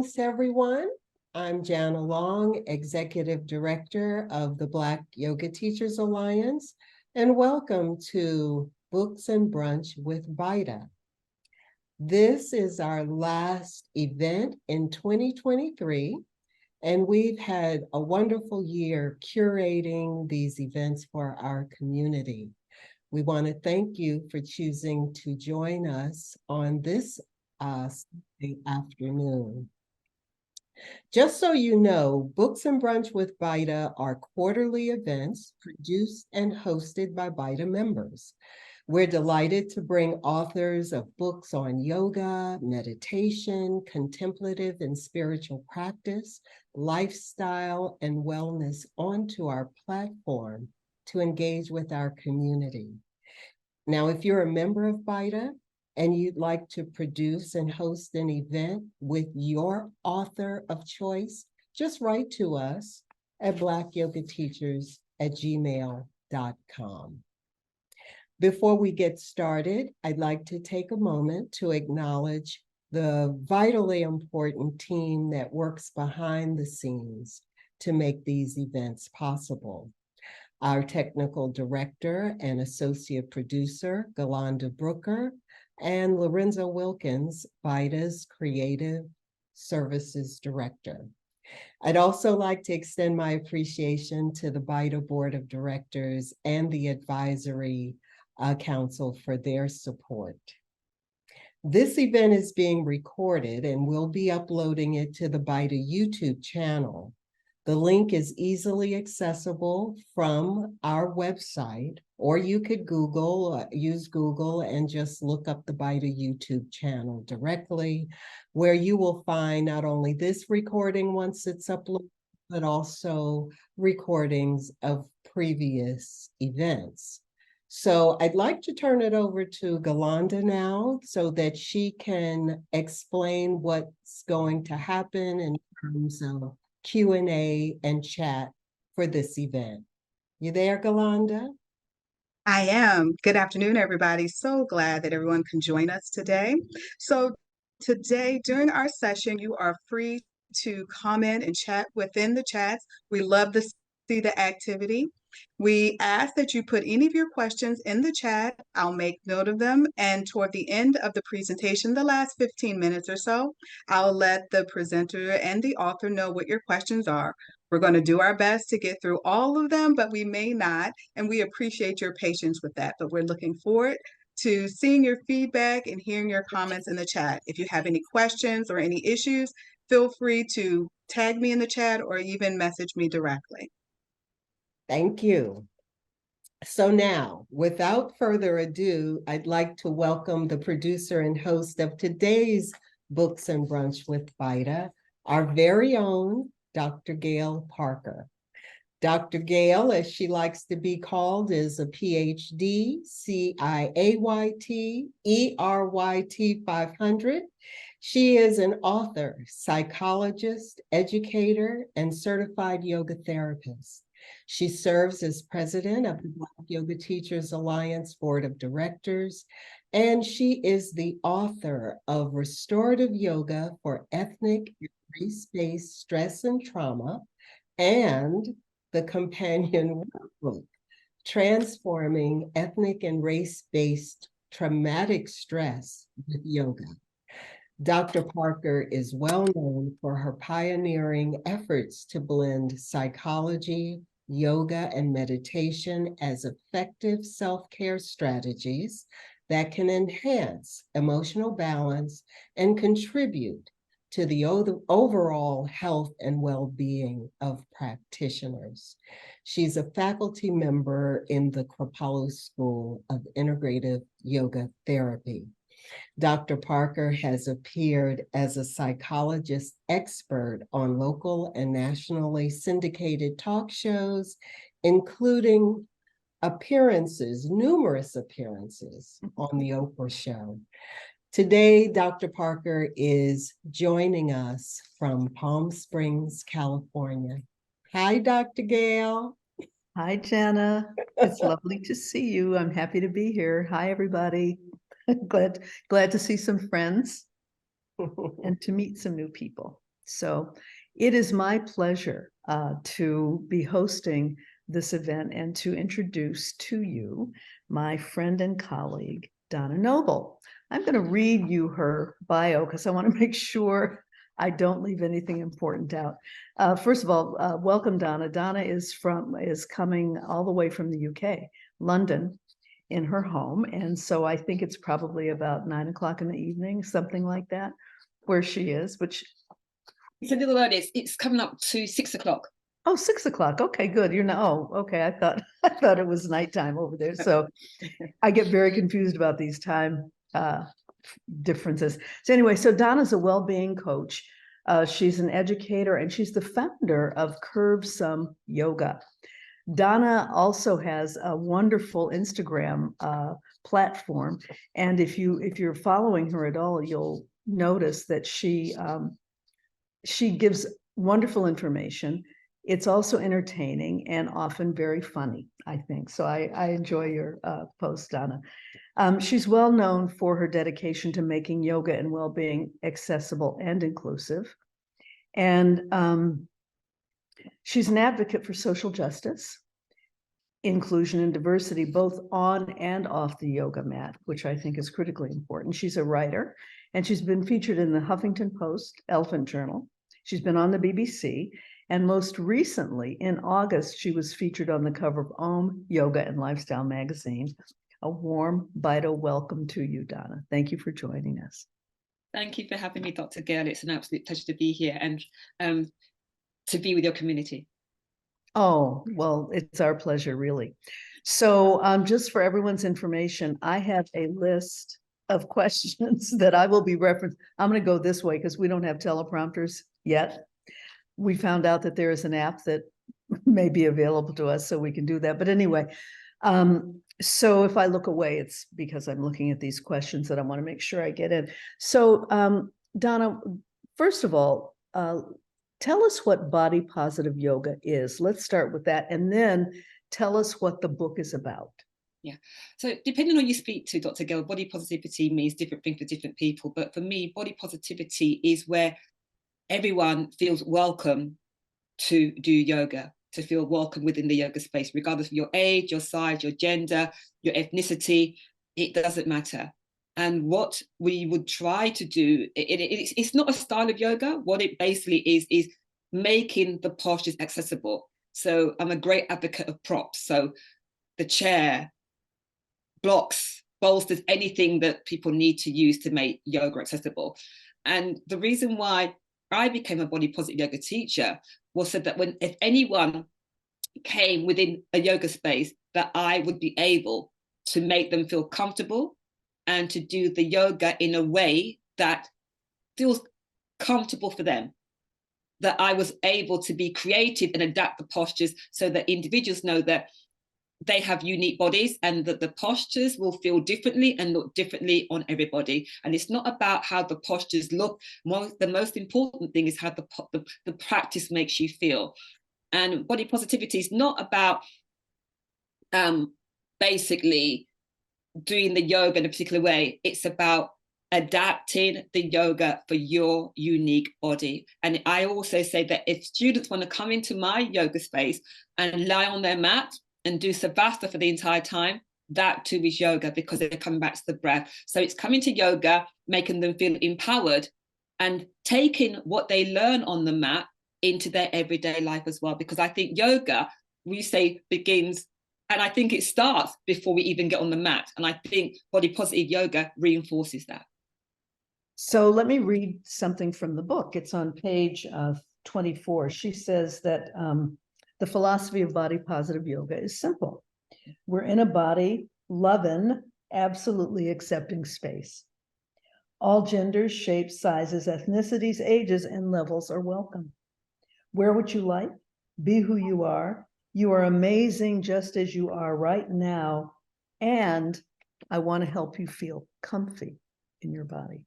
Greetings, everyone. I'm Jana Long, Executive Director of the Black Yoga Teachers Alliance, and welcome to Books and Brunch with BYTA. This is our last event in 2023, and we've had a wonderful year curating these events for our community. We want to thank you for choosing to join us on this Sunday afternoon. Just so you know, Books and Brunch with BYTA are quarterly events produced and hosted by BYTA members. We're delighted to bring authors of books on yoga, meditation, contemplative and spiritual practice, lifestyle, and wellness onto our platform to engage with our community. Now, if you're a member of BYTA and you'd like to produce and host an event with your author of choice, just write to us at blackyogateachers@gmail.com. Before we get started, I'd like to take a moment to acknowledge the vitally important team that works behind the scenes to make these events possible. Our technical director and associate producer, Galanda Brooker, and Lorenzo Wilkins, BYTA's Creative Services Director. I'd also like to extend my appreciation to the BYTA Board of Directors and the Advisory Council for their support. This event is being recorded and we'll be uploading it to the BYTA YouTube channel. The link is easily accessible from our website, or you could use Google and just look up the BYTA YouTube channel directly, where you will find not only this recording once it's uploaded, but also recordings of previous events. So I'd like to turn it over to Galanda now so that she can explain what's going to happen in terms of Q&A and chat for this event. You there, Galanda? I am. Good afternoon, everybody. So glad that everyone can join us today. So today, during our session, you are free to comment and chat within the chats. We love to see the activity. We ask that you put any of your questions in the chat. I'll make note of them. And toward the end of the presentation, the last 15 minutes or so, I'll let the presenter and the author know what your questions are. We're going to do our best to get through all of them, but we may not. And we appreciate your patience with that. But we're looking forward to seeing your feedback and hearing your comments in the chat. If you have any questions or any issues, feel free to tag me in the chat or even message me directly. Thank you. So now, without further ado, I'd like to welcome the producer and host of today's Books and Brunch with BYTA, our very own Dr. Gail Parker. Dr. Gail, as she likes to be called, is a PhD, CIAYT, ERYT 500. She is an author, psychologist, educator, and certified yoga therapist. She serves as president of the Black Yoga Teachers Alliance Board of Directors, and she is the author of Restorative Yoga for Ethnic and Race-Based Stress and Trauma, and the companion workbook, Transforming Ethnic and Race-Based Traumatic Stress with Yoga. Dr. Parker is well known for her pioneering efforts to blend psychology, yoga, and meditation as effective self-care strategies that can enhance emotional balance and contribute to the overall health and well-being of practitioners. She's a faculty member in the Kripalu School of Integrative Yoga Therapy. Dr. Parker has appeared as a psychologist expert on local and nationally syndicated talk shows, including numerous appearances on the Oprah Show. Today, Dr. Parker is joining us from Palm Springs, California. Hi, Dr. Gail. Hi, Jana. It's lovely to see you. I'm happy to be here. Hi, everybody. Glad to see some friends and to meet some new people. So it is my pleasure to be hosting this event and to introduce to you my friend and colleague, Donna Noble. I'm going to read you her bio because I want to make sure I don't leave anything important out. First of all, welcome, Donna. Donna is coming all the way from the UK, London, in her home. And so I think it's probably about 9 o'clock in the evening, something like that, where she is, which it's a little early. It's coming up to 6 o'clock. Oh, 6 o'clock. Okay, good. You're not, oh, okay. I thought it was nighttime over there. So I get very confused about these time differences. So anyway, so Donna's a well-being coach. She's an educator and she's the founder of Curve Some Yoga. Donna also has a wonderful Instagram platform. And if you're following her at all, you'll notice that she gives wonderful information. It's also entertaining and often very funny, I think. So I enjoy your post, Donna. She's well known for her dedication to making yoga and well-being accessible and inclusive. And she's an advocate for social justice, inclusion and diversity, both on and off the yoga mat, which I think is critically important. She's a writer, and she's been featured in the Huffington Post, Elephant Journal. She's been on the BBC. And most recently, in August, she was featured on the cover of Om Yoga and Lifestyle magazine. A warm, vital welcome to you, Donna. Thank you for joining us. Thank you for having me, Dr. Gill. It's an absolute pleasure to be here and to be with your community. Oh, well, it's our pleasure, really. So just for everyone's information, I have a list of questions that I will be referencing. I'm going to go this way because we don't have teleprompters yet. We found out that there is an app that may be available to us, so we can do that. But anyway, so if I look away, it's because I'm looking at these questions that I want to make sure I get in. So Donna, first of all, tell us what body positive yoga is. Let's start with that. And then tell us what the book is about. Yeah. So depending on who you speak to, Dr. Gill, body positivity means different things for different people. But for me, body positivity is where everyone feels welcome to do yoga, to feel welcome within the yoga space, regardless of your age, your size, your gender, your ethnicity, it doesn't matter. And what we would try to do, it's not a style of yoga. What it basically is making the postures accessible. So I'm a great advocate of props. So the chair, blocks, bolsters, anything that people need to use to make yoga accessible. And the reason why I became a body positive yoga teacher was so that if anyone came within a yoga space, that I would be able to make them feel comfortable and to do the yoga in a way that feels comfortable for them. That I was able to be creative and adapt the postures so that individuals know that they have unique bodies and that the postures will feel differently and look differently on everybody. And it's not about how the postures look. The most important thing is how the practice makes you feel. And body positivity is not about basically doing the yoga in a particular way. It's about adapting the yoga for your unique body. And I also say that if students want to come into my yoga space and lie on their mat and do Savasana for the entire time, that too is yoga, because they're coming back to the breath. So it's coming to yoga, making them feel empowered and taking what they learn on the mat into their everyday life as well. Because I think yoga, we say, begins, and I think it starts before we even get on the mat. And I think body positive yoga reinforces that. So let me read something from the book. It's on page 24. She says that the philosophy of body positive yoga is simple. We're in a body, loving, absolutely accepting space. All genders, shapes, sizes, ethnicities, ages, and levels are welcome. Wear what you like, be who you are. You are amazing just as you are right now. And I want to help you feel comfy in your body.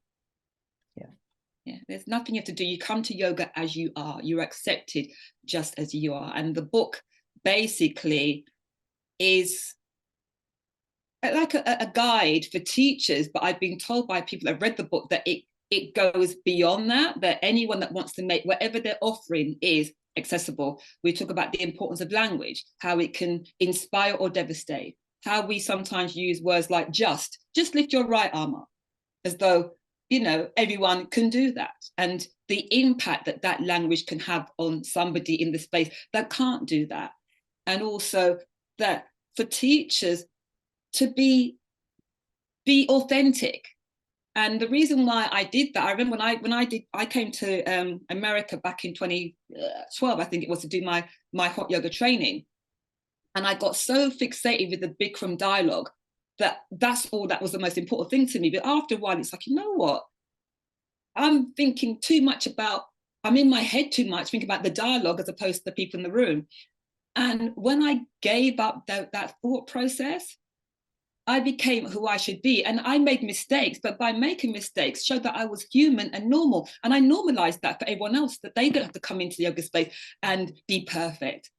Yeah, there's nothing you have to do. You come to yoga as you are. You're accepted just as you are. And the book basically is like a guide for teachers. But I've been told by people that have read the book that it it goes beyond that anyone that wants to make whatever they're offering is accessible. We talk about the importance of language, how it can inspire or devastate, how we sometimes use words like just lift your right arm up, as though, you know, everyone can do that. And the impact that that language can have on somebody in the space that can't do that. And also that for teachers to be authentic. And the reason why I did that, I remember I came to America back in 2012, I think it was, to do my hot yoga training. And I got so fixated with the Bikram dialogue that's all that was the most important thing to me. But after a while, it's like, you know what? I'm thinking too much about, I'm in my head too much, thinking about the dialogue as opposed to the people in the room. And when I gave up that thought process, I became who I should be. And I made mistakes, but by making mistakes showed that I was human and normal. And I normalized that for everyone else, that they don't have to come into the yoga space and be perfect.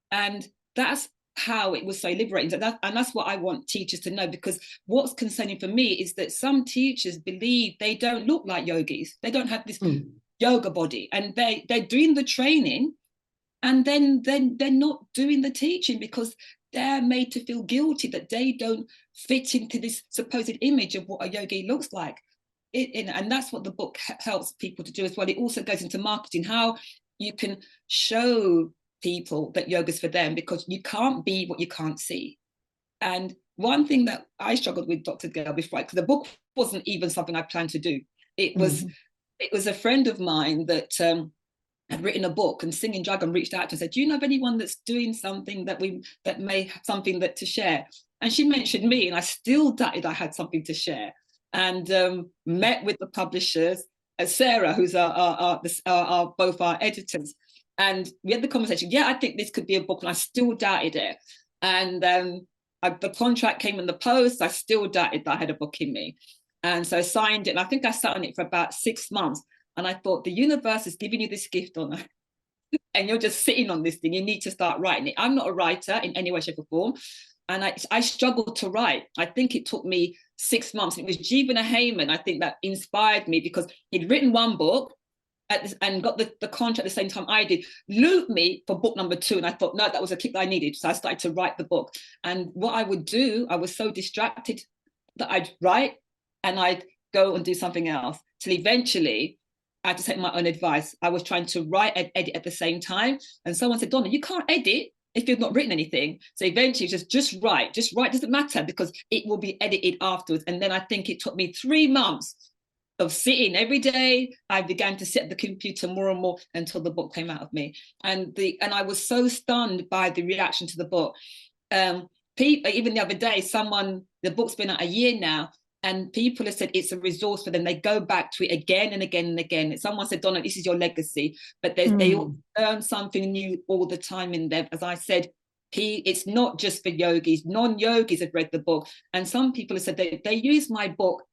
And that's how it was so liberating. And that's what I want teachers to know, because what's concerning for me is that some teachers believe they don't look like yogis. They don't have this yoga body, and they're doing the training and then they're not doing the teaching because they're made to feel guilty that they don't fit into this supposed image of what a yogi looks like. And that's what the book helps people to do as well. It also goes into marketing, how you can show people that yoga's for them, because you can't be what you can't see. And one thing that I struggled with, Dr. Gail, before, because the book wasn't even something I planned to do. It was a friend of mine that had written a book, and Singing Dragon reached out to her and said, do you know of anyone that's doing something that may have something that to share? And she mentioned me, and I still doubted I had something to share. And met with the publishers, Sarah, who's both our editors. And we had the conversation, yeah, I think this could be a book, and I still doubted it. And the contract came in the post, I still doubted that I had a book in me. And so I signed it, and I think I sat on it for about 6 months. And I thought, the universe is giving you this gift, Donna, and you're just sitting on this thing. You need to start writing it. I'm not a writer in any way, shape, or form. And I struggled to write. I think it took me 6 months. It was Jeevana Heyman, I think, that inspired me, because he'd written one book and got the contract at the same time I did, looped me for book number 2. And I thought, no, that was a kick that I needed. So I started to write the book. And what I would do, I was so distracted that I'd write and I'd go and do something else, till eventually I had to take my own advice. I was trying to write and edit at the same time. And someone said, Donna, you can't edit if you've not written anything. So eventually just write, doesn't matter, because it will be edited afterwards. And then I think it took me 3 months of sitting every day. I began to sit at the computer more and more until the book came out of me. And I was so stunned by the reaction to the book. Even the other day, the book's been out a year now, and people have said it's a resource for them. They go back to it again and again and again. Someone said, Donna, this is your legacy. But they all learn something new all the time in there. As I said, it's not just for yogis. Non-yogis have read the book. And some people have said they use my book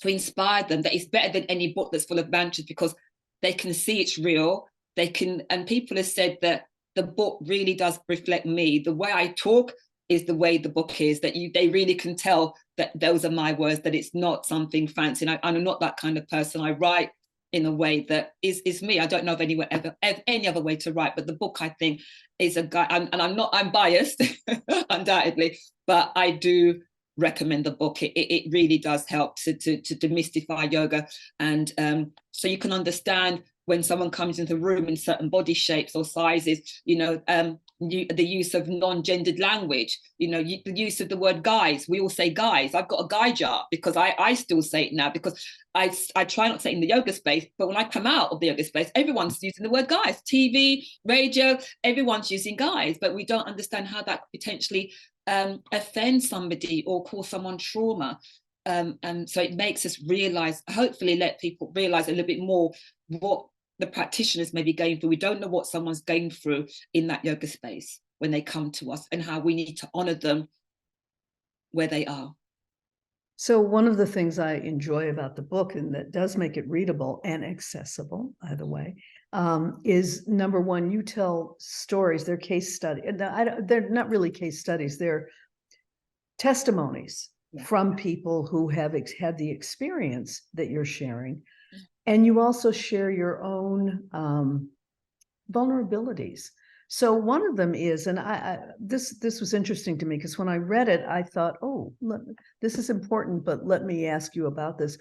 to inspire them, that it's better than any book that's full of mantras, because they can see it's real. And people have said that the book really does reflect me. The way I talk is the way the book is, that they really can tell that those are my words, that it's not something fancy. And I'm not that kind of person. I write in a way that is me. I don't know of any other way to write, but the book, I think, is a guide. And I'm biased, undoubtedly, but I do recommend the book. It really does help to demystify yoga. And so you can understand when someone comes into the room in certain body shapes or sizes, the use of non-gendered language, the use of the word guys. We all say guys. I've got a guy jar, because I still say it now, because I try not to say it in the yoga space, but when I come out of the yoga space, everyone's using the word guys. TV, radio, everyone's using guys, but we don't understand how that potentially offend somebody or cause someone trauma. And so it makes us realize, hopefully let people realize a little bit more what the practitioners may be going through. We don't know what someone's going through in that yoga space when they come to us, and how we need to honor them where they are. So one of the things I enjoy about the book, and that does make it readable and accessible, by the way, is number one, you tell stories. They're case studies. They're not really case studies. They're testimonies from people who have had the experience that you're sharing. And you also share your own vulnerabilities. So one of them is, and this was interesting to me because when I read it, I thought, oh, this is important, but let me ask you about this.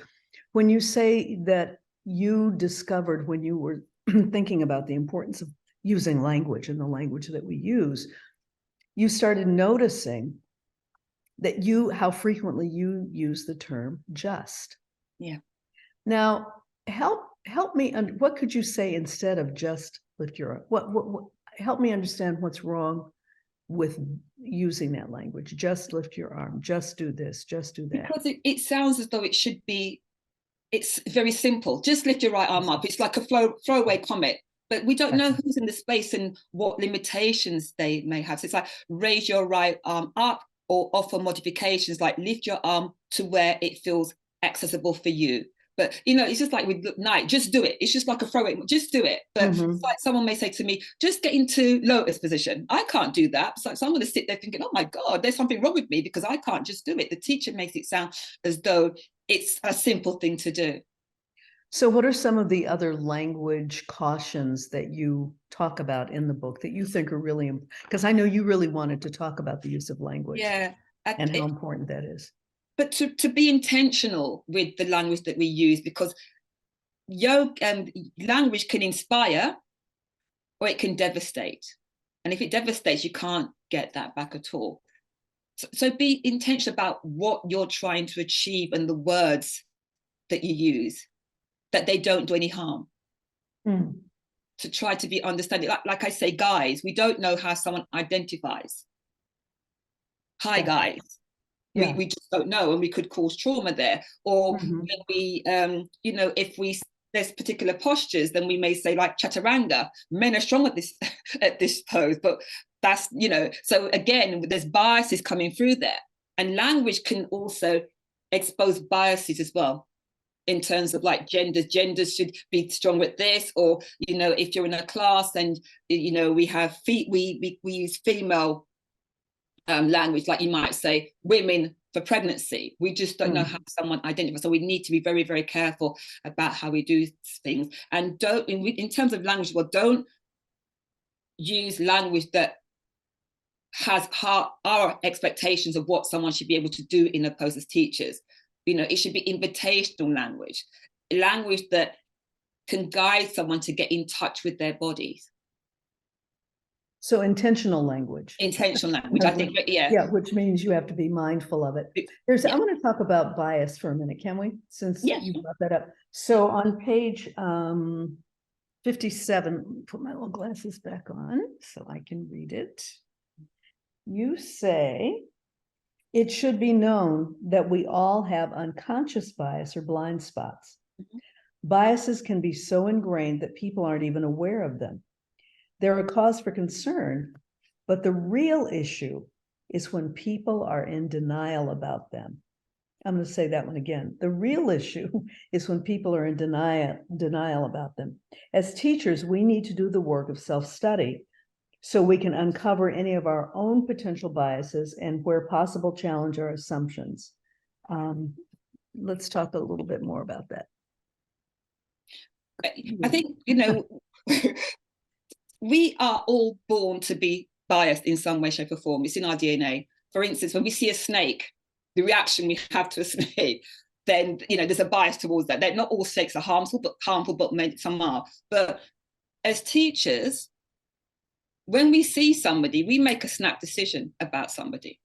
When you say that you discovered when you were thinking about the importance of using language and the language that we use, you started noticing that how frequently you use the term just. Yeah. Now, help me, what could you say instead of just lift your arm? What help me understand what's wrong with using that language. Just lift your arm, just do this, just do that. Because it sounds as though it should be, it's very simple. Just lift your right arm up. It's like a throwaway comment, but we don't know who's in the space and what limitations they may have. So it's like raise your right arm up or offer modifications like lift your arm to where it feels accessible for you. But, you know, it's just like with night, just do it. It's just like a throwaway, just do it. But it's like someone may say to me, just get into lotus position. I can't do that. So I'm going to sit there thinking, oh my God, there's something wrong with me because I can't just do it. The teacher makes it sound as though it's a simple thing to do. So what are some of the other language cautions that you talk about in the book that you think are really important? Because I know you really wanted to talk about the use of language and how important that is. But to be intentional with the language that we use, because language can inspire or it can devastate. And if it devastates, you can't get that back at all. So be intentional about what you're trying to achieve and the words that you use, that they don't do any harm. To try to be understanding. Like I say, guys, we don't know how someone identifies. Hi, guys. We just don't know, and we could cause trauma there. Or when we, you know, if there's particular postures, then we may say like chaturanga. Men are strong at this pose, but that's, you know. So again, there's biases coming through there, and language can also expose biases as well. In terms of like genders should be strong with this, or you know, if you're in a class and you know we have we use female language, like you might say women for pregnancy. We just don't know how someone identifies. So we need to be very, very careful about how we do things. And don't, in terms of language, well, don't use language that has our expectations of what someone should be able to do in a post as teachers. You know, it should be invitational language that can guide someone to get in touch with their bodies. So intentional language. Intentional language, I think, yeah. Yeah, which means you have to be mindful of it. I'm going to talk about bias for a minute, can we? Since you brought that up. So on page 57, put my little glasses back on so I can read it. You say, it should be known that we all have unconscious bias or blind spots. Biases can be so ingrained that people aren't even aware of them. They're a cause for concern, but the real issue is when people are in denial about them. I'm going to say that one again. The real issue is when people are in denial about them. As teachers, we need to do the work of self-study so we can uncover any of our own potential biases and where possible challenge our assumptions. Let's talk a little bit more about that. I think, you know, we are all born to be biased in some way, shape or form. It's in our DNA. For instance, when we see a snake, the reaction we have to a snake, then, you know, there's a bias towards that. Not all snakes are harmful, but some are. But as teachers, when we see somebody, we make a snap decision about somebody.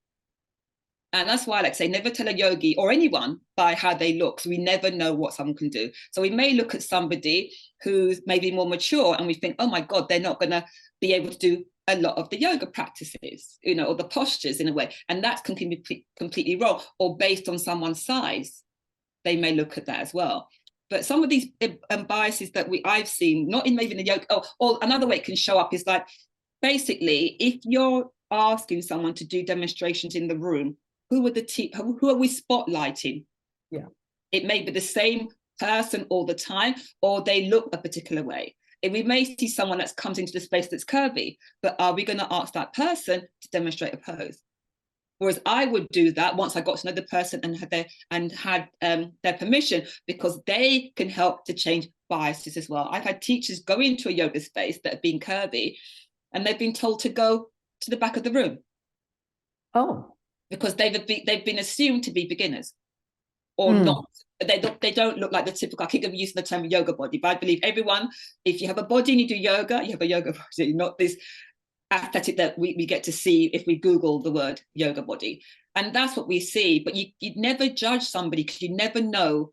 And that's why I like to say, never tell a yogi or anyone by how they look. So we never know what someone can do. So we may look at somebody who's maybe more mature and we think, oh my God, they're not going to be able to do a lot of the yoga practices, you know, or the postures in a way. And that's completely wrong. Or based on someone's size, they may look at that as well. But some of these biases that I've seen, not in maybe the yoga, or another way it can show up is like, basically, if you're asking someone to do demonstrations in the room, who are we spotlighting? Yeah, it may be the same person all the time, or they look a particular way. And we may see someone that comes into the space that's curvy, but are we going to ask that person to demonstrate a pose? Whereas I would do that once I got to know the person and had their permission, because they can help to change biases as well. I've had teachers go into a yoga space that have been curvy, and they've been told to go to the back of the room. Oh, because they've been assumed to be beginners or not. They don't look like the typical, I keep using the term yoga body, but I believe everyone, if you have a body and you do yoga, you have a yoga body, not this aesthetic that we get to see if we Google the word yoga body. And that's what we see. But you'd never judge somebody, because you never know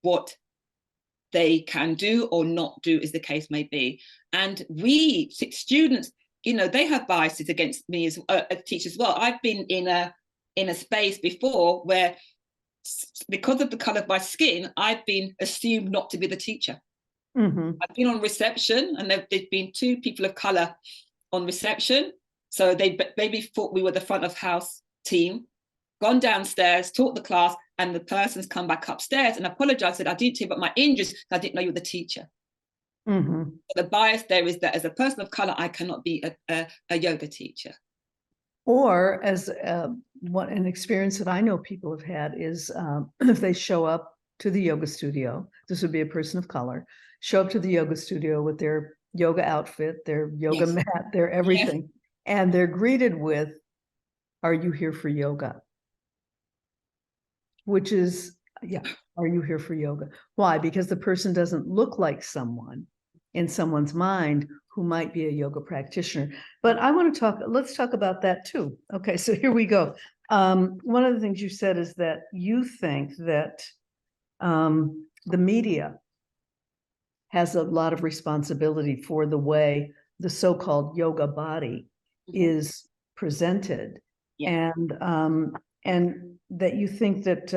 what they can do or not do, as the case may be. And we students, you know, they have biases against me as a teacher as well. I've been in a space before where, because of the color of my skin, I've been assumed not to be the teacher. I've been on reception, and there've been 2 people of color on reception. So they maybe thought we were the front of house team, gone downstairs, taught the class, and the person's come back upstairs and apologized, said, I didn't tell you about my injuries, I didn't know you were the teacher. The bias there is that as a person of color, I cannot be a yoga teacher. Or as what an experience that I know people have had is if they show up to the yoga studio, this would be a person of color, show up to the yoga studio with their yoga outfit, their yoga mat, their everything, and they're greeted with, "Are you here for yoga?" Which is, are you here for yoga? Why? Because the person doesn't look like someone in someone's mind who might be a yoga practitioner. But I want to let's talk about that too. Okay, so here we go. One of the things you said is that you think that the media has a lot of responsibility for the way the so-called yoga body is presented. And that you think that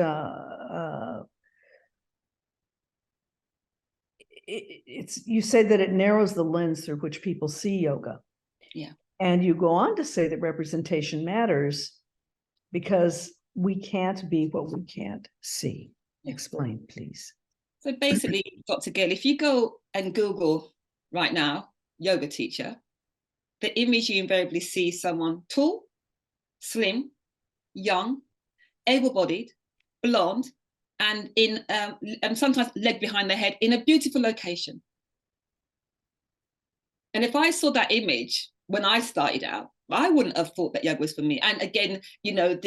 you say that it narrows the lens through which people see yoga. And you go on to say that representation matters because we can't be what we can't see. Explain, please. So basically, Dr. Gill, if you go and Google right now, yoga teacher, the image you invariably see someone tall, slim, young, able-bodied, blonde, and sometimes leg behind their head in a beautiful location. And if I saw that image when I started out, I wouldn't have thought that yoga was for me. And again, you know, in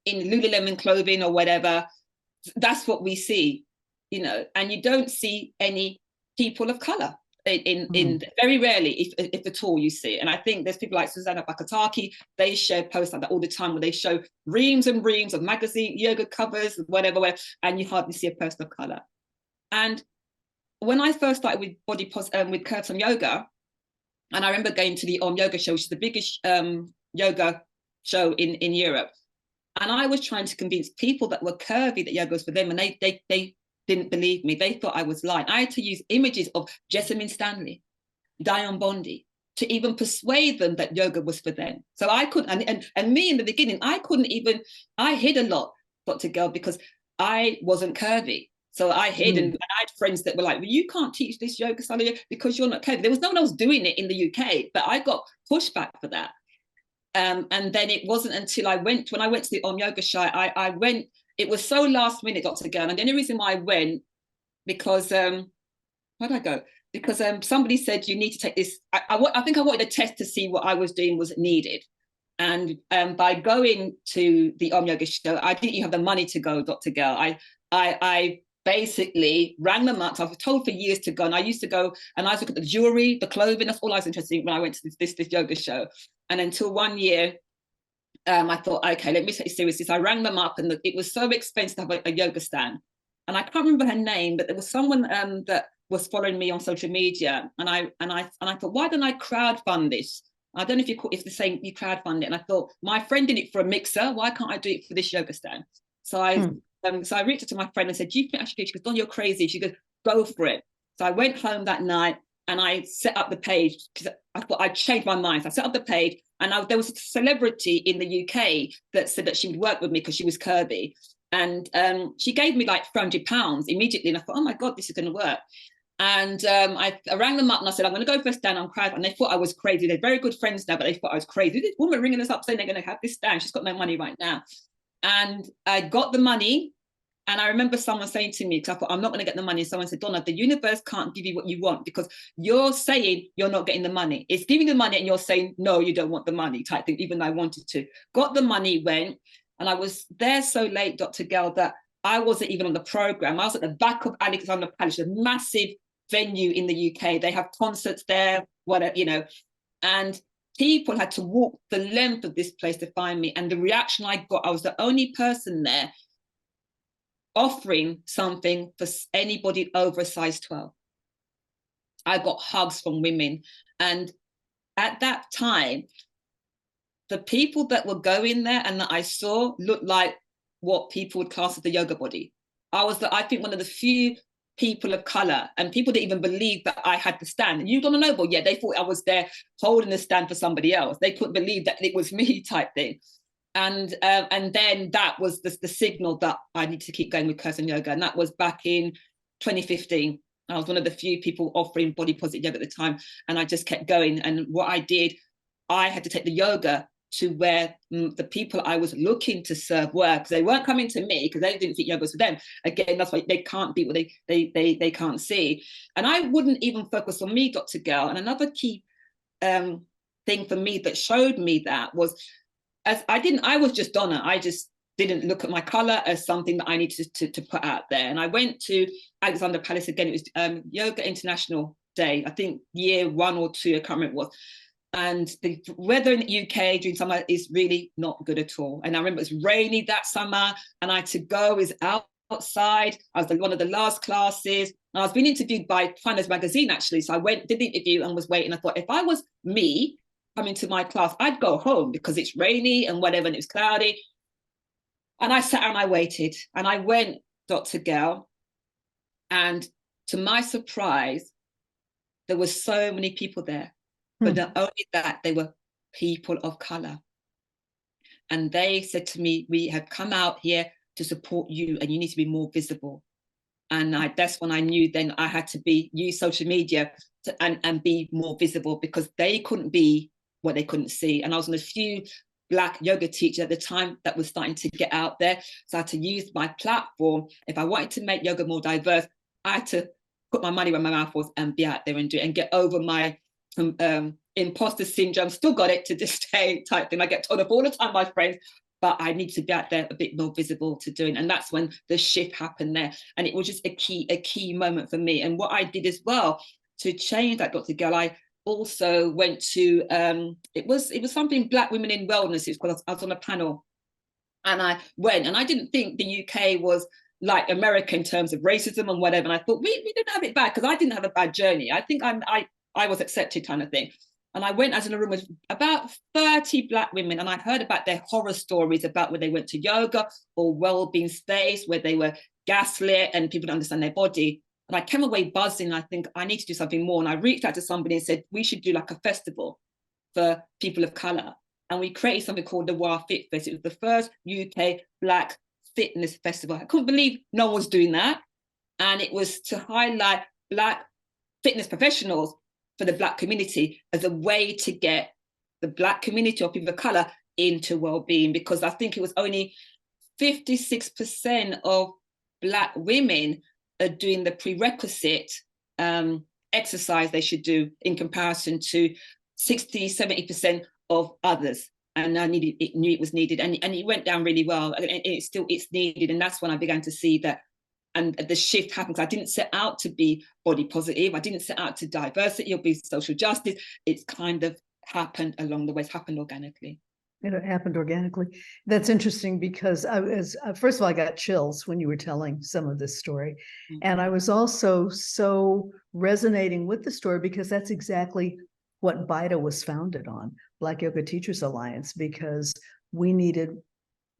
Lululemon clothing or whatever, that's what we see, you know. And you don't see any people of color in very rarely, if at all, you see. And I think there's people like Susanna Bakataki, they share posts like that all the time, where they show reams and reams of magazine yoga covers, whatever, and you hardly see a person of color. And when I first started with Curves on Yoga, and I remember going to the Yoga show, which is the biggest yoga show in Europe, and I was trying to convince people that were curvy that yoga was for them, and they didn't believe me. They thought I was lying. I had to use images of Jessamine Stanley, Dion Bondi, to even persuade them that yoga was for them. So I couldn't, and me in the beginning, I hid a lot, Dr. Gill, because I wasn't curvy. So I hid, and I had friends that were like, well, you can't teach this yoga style because you're not curvy. There was no one else doing it in the UK, but I got pushback for that. And then it wasn't until when I went to the Yoga show, I went, it was so last minute, Dr. Gill. And the only reason why I went, because, where'd I go? Because somebody said, you need to take this. I think I wanted a test to see what I was doing was needed. And by going to the Yoga show, I didn't even have the money to go, Dr. Gill. I basically rang them up. I was told for years to go, and I used to go and I was looking at the jewelry, the clothing. That's all I was interested in when I went to this yoga show. And until one year, I thought, okay, let me take it seriously. So I rang them up, and it was so expensive to have a yoga stand. And I can't remember her name, but there was someone that was following me on social media, and I thought, why don't I crowdfund this? I don't know if it's the same, you crowdfund it. And I thought, my friend did it for a mixer. Why can't I do it for this yoga stand? So I reached out to my friend and said, do you think I should do it? She goes, Don, you're crazy. She goes, go for it. So I went home that night and I set up the page, because I thought I'd changed my mind. So I set up the page, and there was a celebrity in the UK that said that she would work with me because she was curvy. And she gave me like £300 immediately. And I thought, oh my God, this is going to work. And I rang them up and I said, I'm going to go for a stand on crowd. And they thought I was crazy. They're very good friends now, but they thought I was crazy. This woman ringing us up saying they're going to have this stand. She's got no money right now. And I got the money. And I remember someone saying to me, because I thought, I'm not going to get the money. And someone said, Donna, the universe can't give you what you want because you're saying you're not getting the money. It's giving the money and you're saying, no, you don't want the money type thing, even though I wanted to. Got the money, went. And I was there so late, Dr. Gell, that I wasn't even on the program. I was at the back of Alexandra Palace, a massive venue in the UK. They have concerts there, whatever, you know, and people had to walk the length of this place to find me. And the reaction I got, I was the only person there offering something for anybody over a size 12. I got hugs from women. And at that time, the people that were going there and that I saw looked like what people would class as the yoga body. I think one of the few people of color, and people didn't even believe that I had the stand. You don't know, but yeah, they thought I was there holding the stand for somebody else. They couldn't believe that it was me type thing. And then that was the signal that I need to keep going with Curves and Yoga. And that was back in 2015. I was one of the few people offering body positive yoga at the time. And I just kept going. And what I did, I had to take the yoga to where the people I was looking to serve were, because they weren't coming to me because they didn't think yoga was for them. Again, that's why they can't be what they can't see. And I wouldn't even focus on me, Dr. Gell. And another key thing for me that showed me that was, I was just Donna. I just didn't look at my color as something that I needed to put out there. And I went to Alexandra Palace again. It was Yoga International Day, I think year 1 or 2, I can't remember what it was. And the weather in the UK during summer is really not good at all. And I remember it was rainy that summer and I had to go, is outside. I was one of the last classes. And I was being interviewed by Finance Magazine, actually. So I went, did the interview and was waiting. I thought, if I was me coming to my class, I'd go home because it's rainy and whatever, and it was cloudy. And I sat and I waited. And I went, Dr. Gell, and to my surprise, there were so many people there. But not only that, they were people of color. And they said to me, we have come out here to support you and you need to be more visible. And that's when I knew then I had to use social media and be more visible, because they couldn't be what they couldn't see. And I was one of the few Black yoga teachers at the time that was starting to get out there. So I had to use my platform. If I wanted to make yoga more diverse, I had to put my money where my mouth was and be out there and do it and get over my imposter syndrome. Still got it to this day type thing. I get told off all the time by friends, but I need to be out there a bit more visible to doing. And that's when the shift happened there. And it was just a key moment for me. And what I did as well to change that, Dr. Gell, I also went to it was something Black Women in Wellness. It's because I was on a panel, and I went, and I didn't think the UK was like America in terms of racism and whatever. And I thought we didn't have it bad, because I didn't have a bad journey. I think I was accepted, kind of thing. And I went as in a room with about 30 Black women, and I heard about their horror stories about where they went to yoga or well-being space, where they were gaslit and people don't understand their body. And I came away buzzing. I think I need to do something more. And I reached out to somebody and said, we should do like a festival for people of color. And we created something called the WA Fit Fest. It was the first UK Black fitness festival. I couldn't believe no one was doing that. And it was to highlight Black fitness professionals for the Black community as a way to get the Black community or people of color into well-being, because I think it was only 56% of Black women are doing the prerequisite exercise they should do in comparison to 60-70% of others. And I knew it was needed, and it went down really well, and it's needed. And that's when I began to see that. And the shift happens. I didn't set out to be body positive. I didn't set out to diversity or be social justice. It's kind of happened along the way. It's happened organically. It happened organically. That's interesting, because first of all, I got chills when you were telling some of this story. Mm-hmm. And I was also so resonating with the story, because that's exactly what BYTA was founded on, Black Yoga Teachers Alliance, because we needed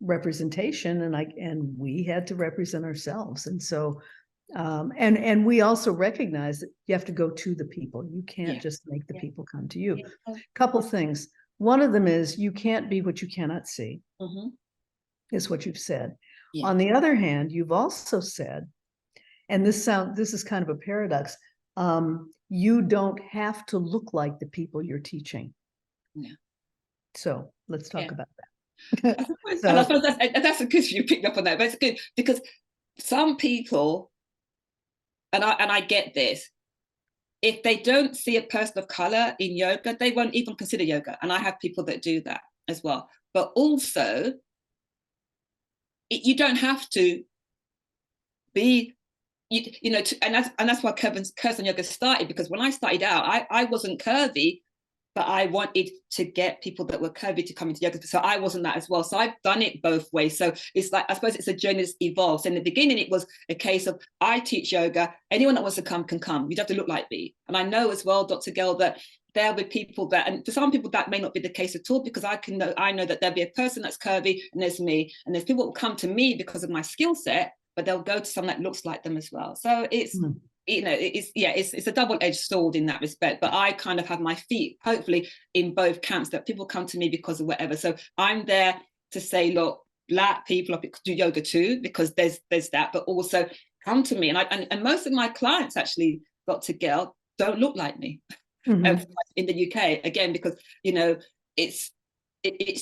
representation, and we had to represent ourselves. And so and we also recognize that you have to go to the people. You can't just make the people come to you. Couple things. One of them is you can't be what you cannot see, is what you've said. On the other hand, you've also said, and this is kind of a paradox, you don't have to look like the people you're teaching. Yeah. So let's talk Yeah. about that. And I suppose that's a good you picked up on that, but it's good because some people, and I get this, if they don't see a person of color in yoga, they won't even consider yoga. And I have people that do that as well. But also, you don't have to be, and that's why Curves Yoga started, because when I started out, I wasn't curvy, but I wanted to get people that were curvy to come into yoga. So I wasn't that as well. So I've done it both ways. So it's like, I suppose it's a journey that's evolved. So in the beginning, it was a case of, I teach yoga. Anyone that wants to come can come. You don't have to look like me. And I know as well, Dr. Gill, that there'll be people that, and for some people that may not be the case at all, because I know that there'll be a person that's curvy and there's me. And there's people that will come to me because of my skill set, but they'll go to someone that looks like them as well. So it's, it's a double-edged sword in that respect, but I kind of have my feet hopefully in both camps, that people come to me because of whatever. So I'm there to say, look, Black people do yoga too, because there's that, but also come to me. And most of my clients actually, Dr. Gill, don't look like me in the UK, again, because it's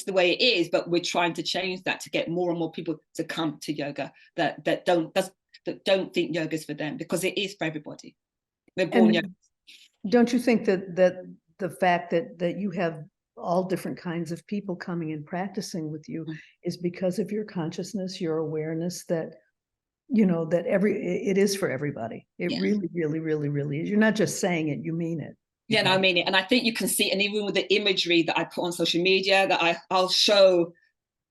the way it is, but we're trying to change that to get more and more people to come to yoga that don't think yoga's for them, because it is for everybody. We're born yoga. Don't you think that the fact that you have all different kinds of people coming and practicing with you is because of your consciousness, your awareness that that it is for everybody. It really, really, really, really is. You're not just saying it, you mean it. Yeah, no, I mean it. And I think you can see, and even with the imagery that I put on social media, that I'll show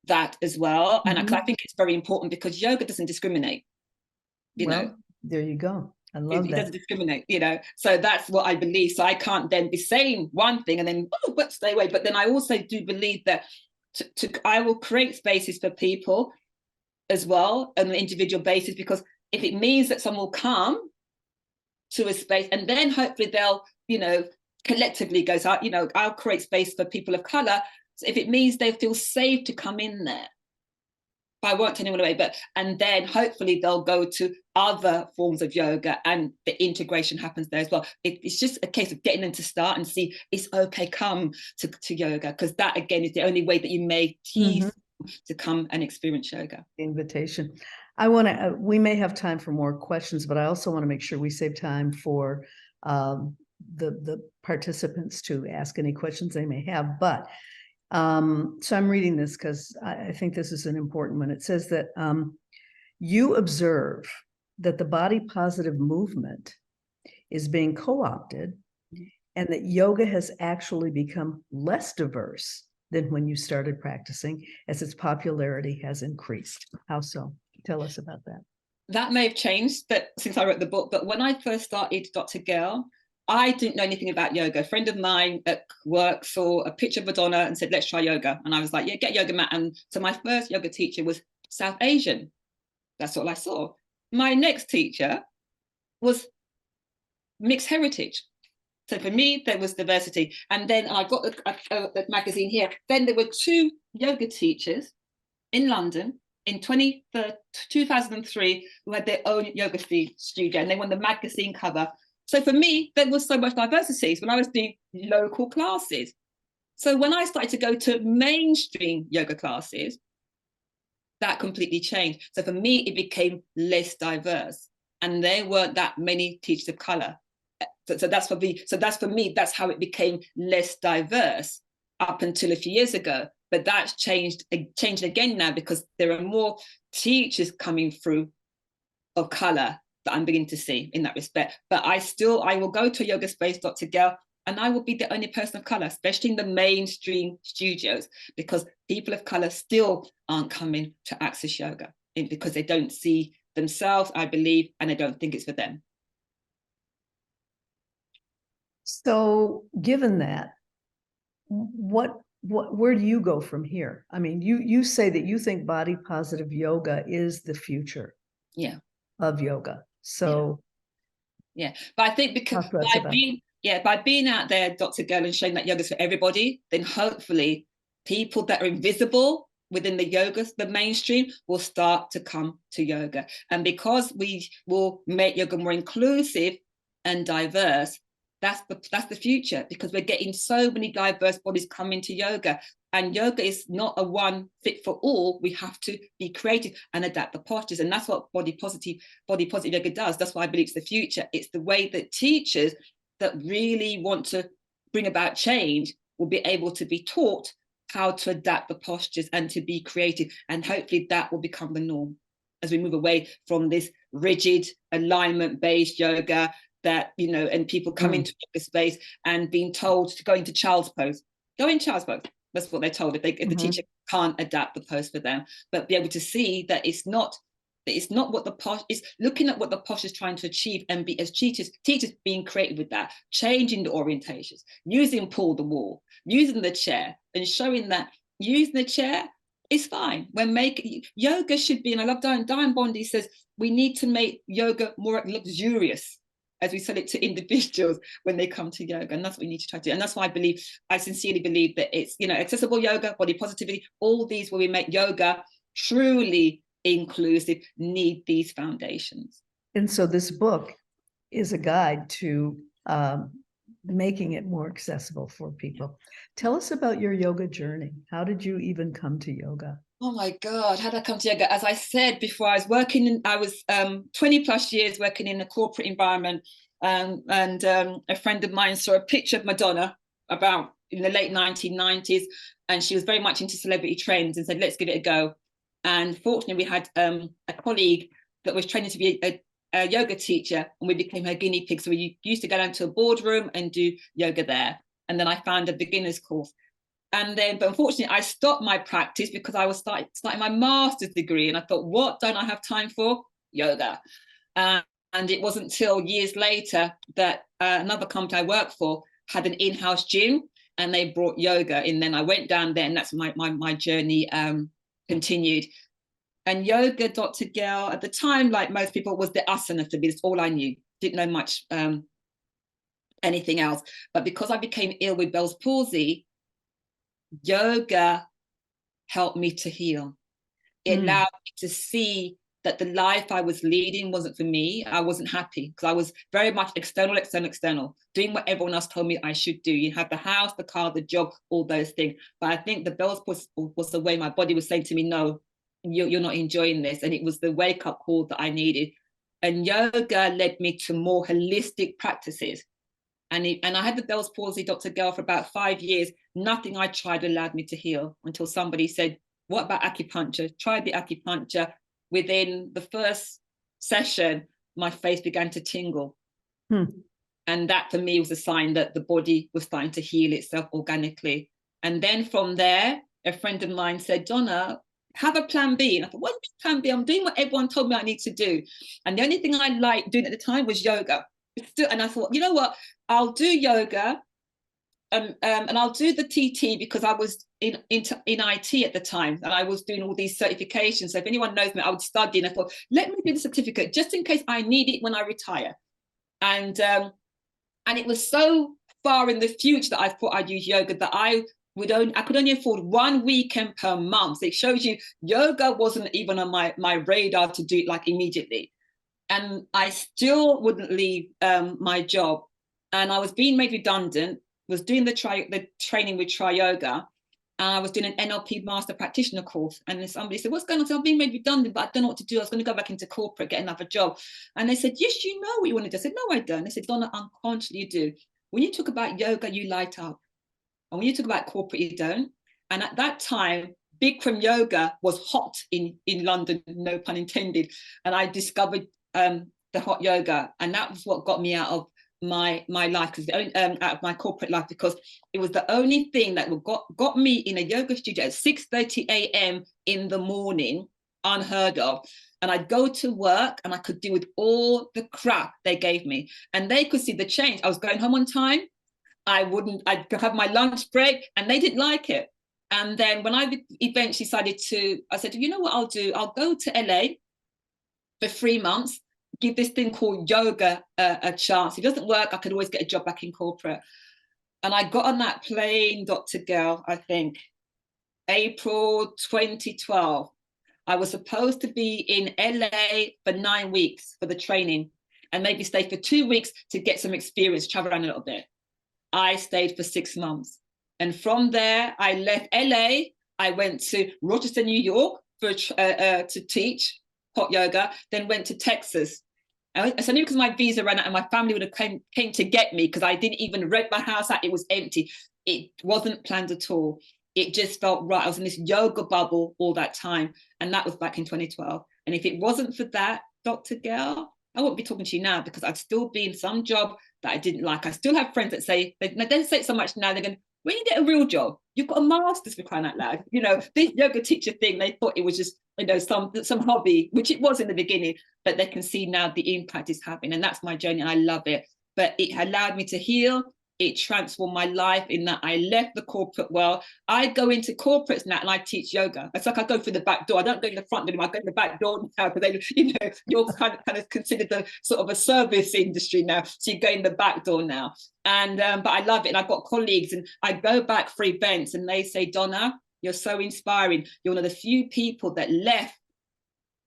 that as well. And I think it's very important, because yoga doesn't discriminate. There you go. I love that. It doesn't discriminate, so that's what I believe. So I can't then be saying one thing and then but stay away. But then I also do believe that I will create spaces for people as well on an individual basis, because if it means that someone will come to a space and then hopefully they'll collectively go, so I'll create space for people of color. So if it means they feel safe to come in there, I won't turn anyone away, and then hopefully they'll go to other forms of yoga and the integration happens there as well. It's just a case of getting them to start and see it's okay, come to yoga, because that again is the only way that you may tease to come and experience yoga. Invitation. We may have time for more questions, but I also want to make sure we save time for the participants to ask any questions they may have. But so I'm reading this because I think this is an important one. It says that you observe that the body positive movement is being co-opted and that yoga has actually become less diverse than when you started practicing, as its popularity has increased. How so? Tell us about that. That may have changed since I wrote the book, but when I first started, Dr. Gill, I didn't know anything about yoga. A friend of mine at work saw a picture of Donna and said, let's try yoga. And I was like, yeah, get yoga mat. And so my first yoga teacher was South Asian. That's all I saw. My next teacher was mixed heritage. So for me, there was diversity. And then I got the magazine here. Then there were 2 yoga teachers in London in 2003 who had their own yoga studio, and they won the magazine cover. So for me, there was so much diversity when I was doing local classes. So when I started to go to mainstream yoga classes, that completely changed. So for me, it became less diverse, and there weren't that many teachers of color. So that's for me. So that's for me. That's how it became less diverse up until a few years ago. But that's changed again now, because there are more teachers coming through of color that I'm beginning to see in that respect. But I will go to a yoga space, Dr. Gill, and I will be the only person of color, especially in the mainstream studios, because people of color still aren't coming to access yoga because they don't see themselves, I believe, and they don't think it's for them. So given that, where do you go from here? I mean, you say that you think body positive yoga is the future of yoga. So yeah, but I think because by being out there, Dr. Gill, and showing that yoga's for everybody, then hopefully people that are invisible within the mainstream will start to come to yoga. And because we will make yoga more inclusive, and diverse, that's the future, because we're getting so many diverse bodies coming to yoga. And yoga is not a one fit for all. We have to be creative and adapt the postures. And that's what body positive yoga does. That's why I believe it's the future. It's the way that teachers that really want to bring about change will be able to be taught how to adapt the postures and to be creative. And hopefully that will become the norm as we move away from this rigid alignment-based yoga that, you know, and people come into the space and being told to go into child's pose. Go in child's pose. That's what they're told if the teacher can't adapt the pose for them, but be able to see that it's not what the posh is, looking at what the posh is trying to achieve, and be as teachers being creative with that, changing the orientations, using pull the wall, using the chair, and showing that using the chair is fine. When yoga should be, and I love Diane Bondi says, we need to make yoga more luxurious as we sell it to individuals when they come to yoga. And that's what we need to try to do. And that's why I sincerely believe that it's, you know, accessible yoga, body positivity, all these where we make yoga truly inclusive, need these foundations. And so this book is a guide to making it more accessible for people. Tell us about your yoga journey. How did you even come to yoga? Oh my God, how did I come to yoga? As I said before, I was 20 plus years working in a corporate environment, and a friend of mine saw a picture of Madonna about in the late 1990s, and she was very much into celebrity trends and said, let's give it a go. And fortunately, we had a colleague that was training to be a yoga teacher, and we became her guinea pig. So we used to go down to a boardroom and do yoga there. And then I found a beginner's course. And then, but unfortunately, I stopped my practice because I was starting my master's degree. And I thought, what don't I have time for? Yoga. And it wasn't until years later that another company I worked for had an in-house gym, and they brought yoga in. Then I went down there, and that's my journey continued. And yoga, Dr. Gail, at the time, like most people, was the asana for me. That's all I knew. Didn't know much anything else. But because I became ill with Bell's palsy, yoga helped me to heal. It allowed me to see that the life I was leading wasn't for me. I wasn't happy because I was very much external, doing what everyone else told me I should do. You have the house, the car, the job, all those things. But I think the Bell's was the way my body was saying to me, no, you're not enjoying this. And it was the wake-up call that I needed. And yoga led me to more holistic practices. And I had the Bell's palsy, Dr. Gail, for about 5 years. Nothing I tried allowed me to heal until somebody said, what about acupuncture? Tried the acupuncture. Within the first session, my face began to tingle. And that for me was a sign that the body was starting to heal itself organically. And then from there, a friend of mine said, Donna, have a plan B. And I thought, what is plan B? I'm doing what everyone told me I need to do. And the only thing I liked doing at the time was yoga. And I thought, you know what, I'll do yoga and I'll do the TT because I was in IT at the time, and I was doing all these certifications. So if anyone knows me, I would study, and I thought, let me do the certificate just in case I need it when I retire. And it was so far in the future that I thought I'd use yoga that I could only afford 1 weekend per month. So it shows you yoga wasn't even on my radar to do it like immediately. And I still wouldn't leave my job. And I was being made redundant, was doing the training with Tri Yoga, and I was doing an NLP master practitioner course. And then somebody said, what's going on? So I'm being made redundant, but I don't know what to do. I was going to go back into corporate, get another job. And they said, yes, you know what you want to do. I said, no, I don't. They said, Donna, unconsciously you do. When you talk about yoga, you light up. And when you talk about corporate, you don't. And at that time, Bikram yoga was hot in London, no pun intended. And I discovered the hot yoga. And that was what got me out of my life, out of my corporate life, because it was the only thing that got me in a yoga studio at 6:30 a.m. in the morning, unheard of. And I'd go to work and I could deal with all the crap they gave me. And they could see the change. I was going home on time. I'd have my lunch break, and they didn't like it. And then when I eventually I said, you know what I'll do? I'll go to LA for 3 months, give this thing called yoga a chance. If it doesn't work, I could always get a job back in corporate. And I got on that plane, Dr. Gail, I think, April 2012. I was supposed to be in LA for 9 weeks for the training. and maybe stay for 2 weeks to get some experience, travel around a little bit. I stayed for 6 months. And from there, I left LA. I went to Rochester, New York to teach hot yoga, then went to Texas. It's only because my visa ran out and my family would have came to get me because I didn't even rent my house out. It was empty. It wasn't planned at all. It just felt right. I was in this yoga bubble all that time. And that was back in 2012. And if it wasn't for that, Dr. Gail, I wouldn't be talking to you now because I'd still be in some job that I didn't like. I still have friends that say, they don't say it so much now, they're going, when you get a real job, you've got a master's, for crying out loud. You know, this yoga teacher thing, they thought it was just, you know, some hobby, which it was in the beginning, but they can see now the impact it's having. And that's my journey and I love it. But it allowed me to heal. It transformed my life in that I left the corporate world. I go into corporates now and I teach yoga. It's like I go through the back door. I don't go in the front door anymore. I go in the back door now because they, you know, you're kind of considered the sort of a service industry now. So you go in the back door now. And but I love it. And I've got colleagues and I go back for events and they say, Donna, you're so inspiring. You're one of the few people that left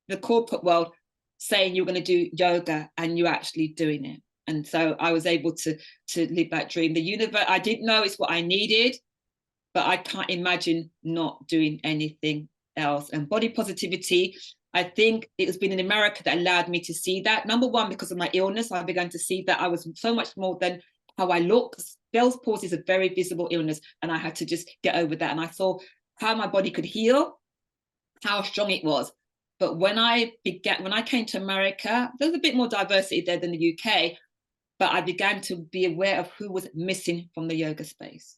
the corporate world saying you're going to do yoga and you're actually doing it. And so I was able to live that dream. The universe, I didn't know it's what I needed, but I can't imagine not doing anything else. And body positivity, I think it has been in America that allowed me to see that. Number one, because of my illness, I began to see that I was so much more than how I look. Bell's palsy is a very visible illness, and I had to just get over that. And I saw how my body could heal, how strong it was. But when I came to America, there was a bit more diversity there than the UK. But I began to be aware of who was missing from the yoga space.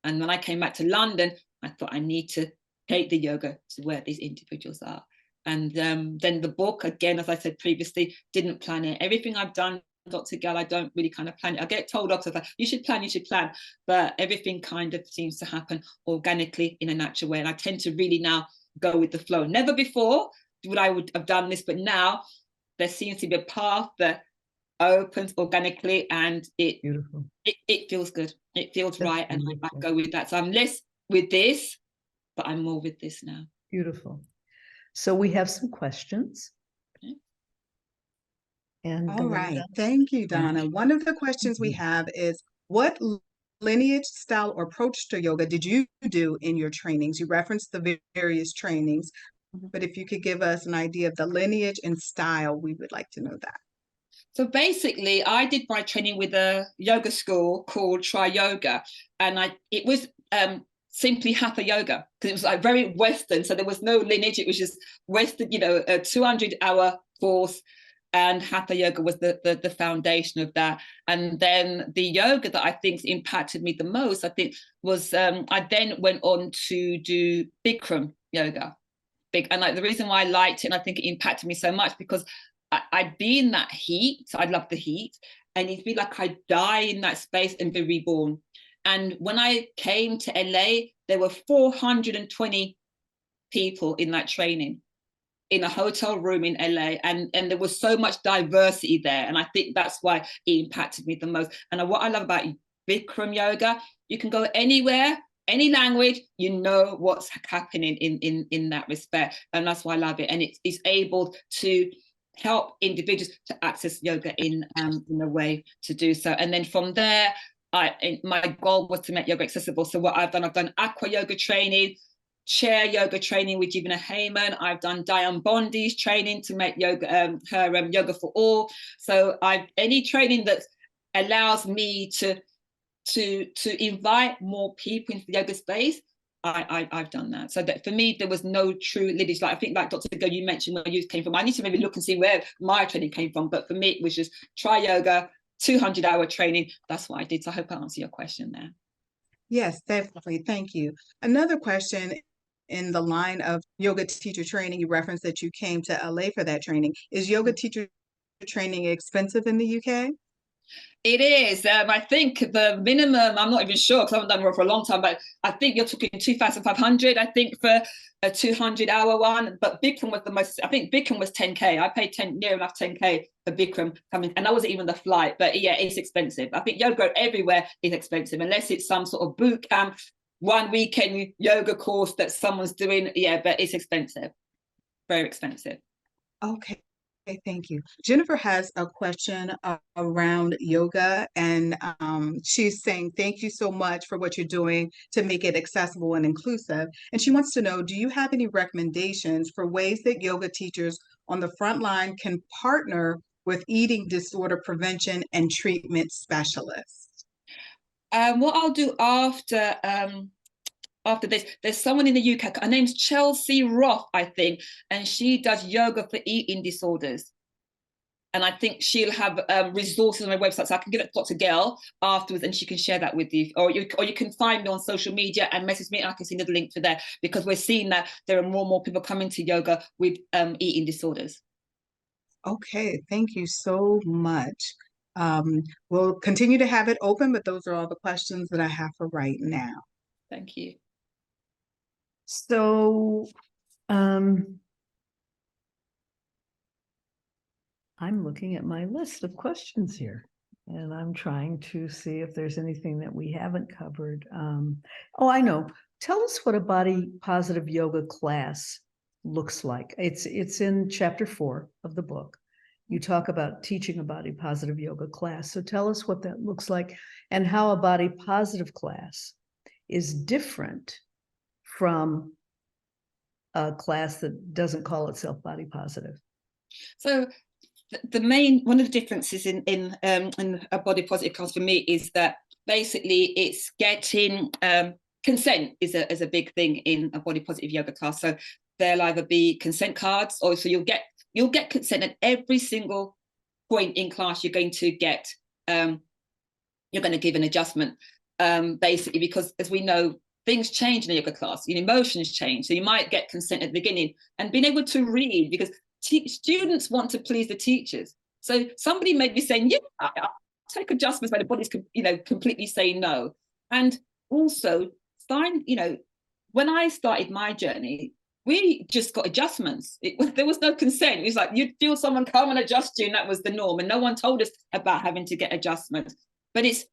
And when I came back to London, I thought I need to take the yoga to where these individuals are. And then the book, again, as I said previously, didn't plan it. Everything I've done, Dr. Gal, I don't really kind of plan it. I get told off, like, you should plan. But everything kind of seems to happen organically in a natural way. And I tend to really now go with the flow. Never before would I have done this, but now there seems to be a path that opens organically and it feels good. It feels right. And I go with that. So I'm less with this, but I'm more with this now. Beautiful. So we have some questions. Okay. And all right. Thank you, Donna. One of the questions we have is, what lineage, style, or approach to yoga did you do in your trainings? You referenced the various trainings, but if you could give us an idea of the lineage and style, we would like to know that. So basically, I did my training with a yoga school called Try Yoga, and it was simply Hatha yoga because it was like very Western. So there was no lineage; it was just Western, you know, a 200-hour course, and Hatha yoga was the foundation of that. And then the yoga that I think impacted me the most, I think, was I then went on to do Bikram yoga, and like the reason why I liked it, and I think it impacted me so much because I'd be in that heat. So I love the heat. And it'd be like I'd die in that space and be reborn. And when I came to LA, there were 420 people in that training in a hotel room in LA. And there was so much diversity there. And I think that's why it impacted me the most. And what I love about Bikram yoga, you can go anywhere, any language, you know what's happening in that respect. And that's why I love it. And it's able to help individuals to access yoga in a way to do so. And then from there, my goal was to make yoga accessible. So what I've done aqua yoga training, chair yoga training with Jivana Heyman. I've done Diane Bondi's training to make yoga, yoga for all. So any training that allows me to invite more people into the yoga space, I've done that. So that for me, there was no true lineage. Like I think, like Dr. Go, you mentioned where you came from. I need to maybe look and see where my training came from. But for me, it was just Try Yoga, 200-hour training. That's what I did. So I hope I answer your question there. Yes, definitely. Thank you. Another question in the line of yoga teacher training, you referenced that you came to LA for that training. Is yoga teacher training expensive in the UK? It is. I think the minimum, I'm not even sure because I haven't done it for a long time, but I think you're talking 2,500, I think, for a 200-hour one. But Bikram was the most, I think Bikram was 10K. I paid near enough 10K for Bikram coming, and that wasn't even the flight. But yeah, it's expensive. I think yoga everywhere is expensive, unless it's some sort of boot camp, one weekend yoga course that someone's doing. Yeah, but it's expensive. Very expensive. Okay. thank you. Jennifer has a question around yoga, and she's saying, thank you so much for what you're doing to make it accessible and inclusive. And she wants to know, do you have any recommendations for ways that yoga teachers on the front line can partner with eating disorder prevention and treatment specialists? What I'll do after this, there's someone in the UK, her name's Chelsea Roth, I think, and she does yoga for eating disorders. And I think she'll have resources on her website, so I can give it to Dr. Gail afterwards, and she can share that with you. Or you can find me on social media and message me, and I can send you the link to there, because we're seeing that there are more and more people coming to yoga with eating disorders. Okay, thank you so much. We'll continue to have it open, but those are all the questions that I have for right now. Thank you. So, I'm looking at my list of questions here, and I'm trying to see if there's anything that we haven't covered. Oh, I know. Tell us what a body positive yoga class looks like. It's in chapter 4 of the book. You talk about teaching a body positive yoga class. So tell us what that looks like and how a body positive class is different from a class that doesn't call itself body positive. So the main, one of the differences in a body positive class for me is that basically it's getting consent is a big thing in a body positive yoga class. So there'll either be consent cards, or so you'll get consent at every single point in class. You're going to get you're going to give an adjustment, basically, because as we know, things change in a yoga class, emotions change. So you might get consent at the beginning, and being able to read, because students want to please the teachers. So somebody may be saying, yeah, I'll take adjustments, but the body's completely saying no. And also find, when I started my journey, we just got adjustments. There was no consent. It was like you'd feel someone come and adjust you, and that was the norm. And no one told us about having to get adjustments. But it's,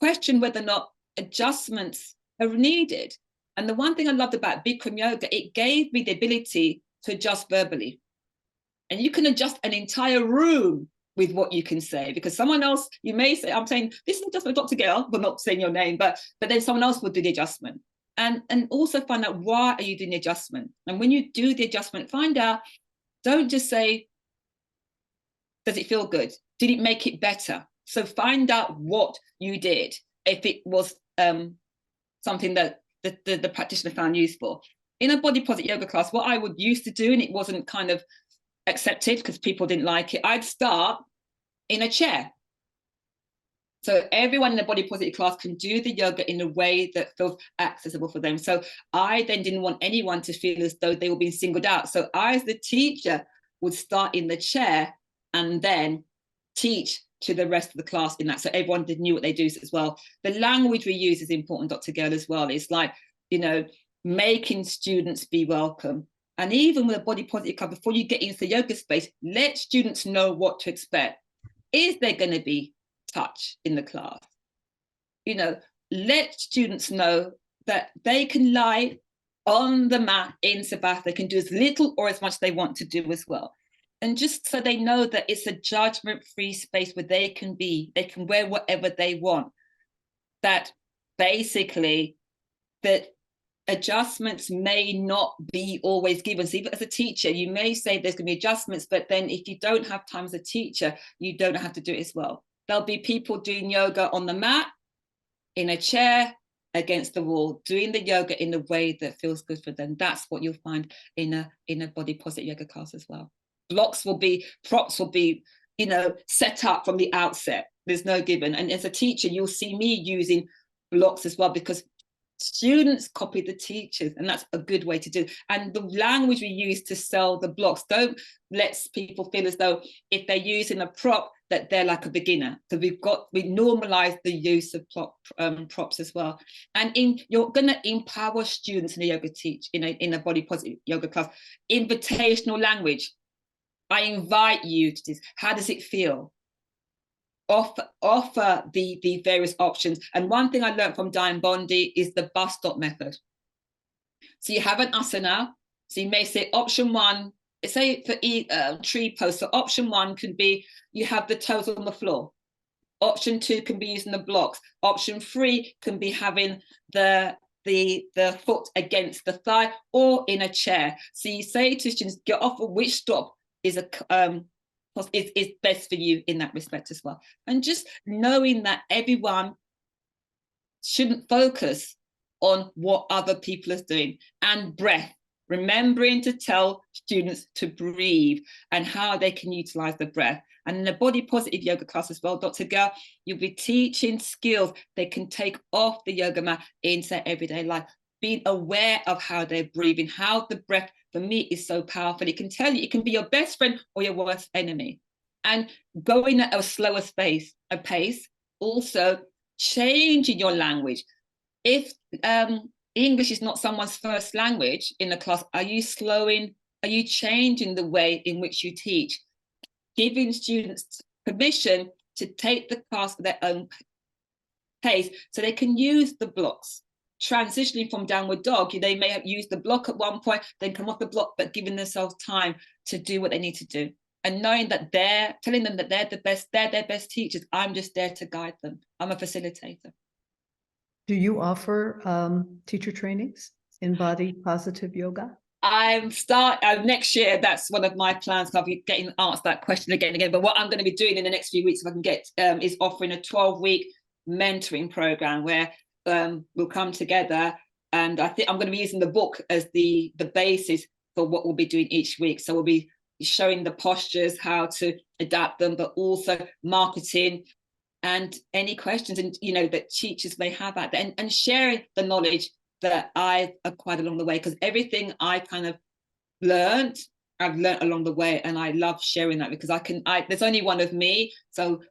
question whether or not adjustments are needed. And the one thing I loved about Bikram yoga, it gave me the ability to adjust verbally. And you can adjust an entire room with what you can say, because someone else, you may say, I'm saying, this is adjustment, Dr. Gail, but not saying your name, but then someone else will do the adjustment. And also find out, why are you doing the adjustment? And when you do the adjustment, find out, don't just say, does it feel good? Did it make it better? So find out what you did, if it was something that the practitioner found useful. In a body positive yoga class, what I would used to do, and it wasn't kind of accepted because people didn't like it, I'd start in a chair. So everyone in the body positive class can do the yoga in a way that feels accessible for them. So I then didn't want anyone to feel as though they were being singled out. So I, as the teacher, would start in the chair and then teach to the rest of the class in that. So everyone knew what they do as well. The language we use is important, Dr. Gail, as well. It's like, making students be welcome. And even with a body positive club, before you get into the yoga space, let students know what to expect. Is there going to be touch in the class? Let students know that they can lie on the mat in Sabbath. They can do as little or as much they want to do as well. And just so they know that it's a judgment-free space where they can wear whatever they want. That basically, that adjustments may not be always given. So even as a teacher, you may say there's going to be adjustments, but then if you don't have time as a teacher, you don't have to do it as well. There'll be people doing yoga on the mat, in a chair, against the wall, doing the yoga in a way that feels good for them. That's what you'll find in a body positive yoga class as well. Props will be, set up from the outset. There's no given. And as a teacher, you'll see me using blocks as well, because students copy the teachers, and that's a good way to do. And the language we use to sell the blocks, don't let people feel as though if they're using a prop that they're like a beginner. So we normalize the use of props as well. And you're going to empower students in a yoga in a body positive yoga class. Invitational language. I invite you to this. How does it feel? Offer the various options. And one thing I learned from Diane Bondi is the bus stop method. So you have an asana. So you may say option 1, say for tree pose, so option 1 could be you have the toes on the floor. Option 2 can be using the blocks. Option 3 can be having the foot against the thigh or in a chair. So you say to students, get off of which stop is best for you in that respect as well. And just knowing that everyone shouldn't focus on what other people are doing. And breath, remembering to tell students to breathe and how they can utilize the breath. And in the body positive yoga class as well, Dr. Girl, you'll be teaching skills they can take off the yoga mat into their everyday life, being aware of how they're breathing, how the breath for me is so powerful. It can tell you, it can be your best friend or your worst enemy. And going at a slower pace, also changing your language. If English is not someone's first language in the class, are you changing the way in which you teach? Giving students permission to take the class at their own pace so they can use the blocks. Transitioning from downward dog, they may have used the block at one point, then come off the block, but giving themselves time to do what they need to do. And knowing that telling them that they're their best teachers. I'm just there to guide them. I'm a facilitator. Do you offer teacher trainings in body positive yoga? I'm next year. That's one of my plans. I'll be getting asked that question again and again. But what I'm going to be doing in the next few weeks, if I can get, is offering a 12-week mentoring program where we'll come together. And I think I'm going to be using the book as the basis for what we'll be doing each week. So we'll be showing the postures, how to adapt them, but also marketing and any questions and that teachers may have out there, and sharing the knowledge that I've acquired along the way, because everything I kind of I've learned along the way, and I love sharing that because there's only one of me, so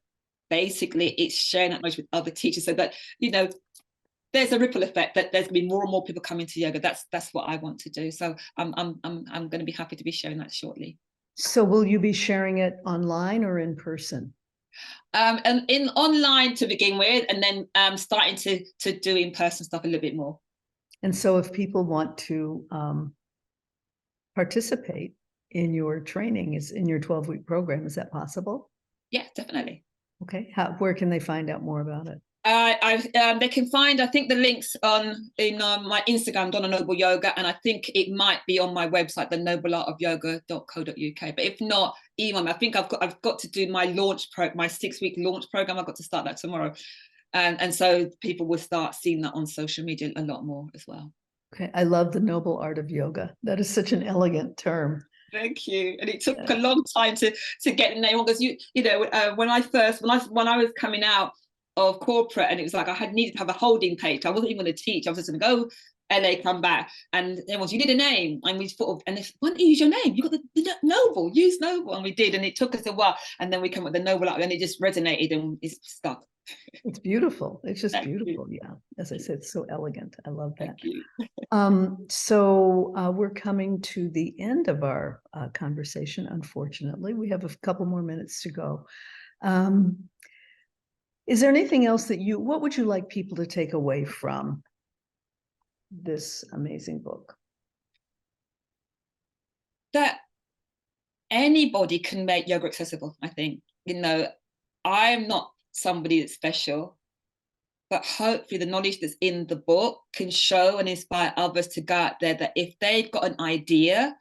basically it's sharing that knowledge with other teachers so that there's a ripple effect, that there's going to be more and more people coming to yoga. That's what I want to do. So I'm going to be happy to be sharing that shortly. So will you be sharing it online or in person? And in online to begin with, and then starting to do in-person stuff a little bit more. And so if people want to participate in your training, in your 12-week program, is that possible? Yeah, definitely. Okay. Where can they find out more about it? They can find, I think, the links in my Instagram, Donna Noble Yoga, and I think it might be on my website, thenobleartofyoga.co.uk. But if not, email me. I think I've got to do my my 6-week launch program. I've got to start that tomorrow, and so people will start seeing that on social media a lot more as well. Okay, I love the noble art of yoga. That is such an elegant term. Thank you. And it took a long time to get the name on, because when I was coming out of corporate, and it was like I needed to have a holding page. I wasn't even going to teach. I was just going to go LA, come back, and everyone was, you need a name, and we thought, and if, why don't you use your name? You got the Noble, use Noble, and we did, and it took us a while, and then we come with the Noble up, and it just resonated, and it's stuck. It's beautiful. It's just beautiful. Yeah, as I said, it's so elegant. I love that. Thank you. So we're coming to the end of our conversation. Unfortunately, we have a couple more minutes to go. Is there anything else what would you like people to take away from this amazing book? That anybody can make yoga accessible, I think. I'm not somebody that's special, but hopefully the knowledge that's in the book can show and inspire others to go out there, that if they've got an idea,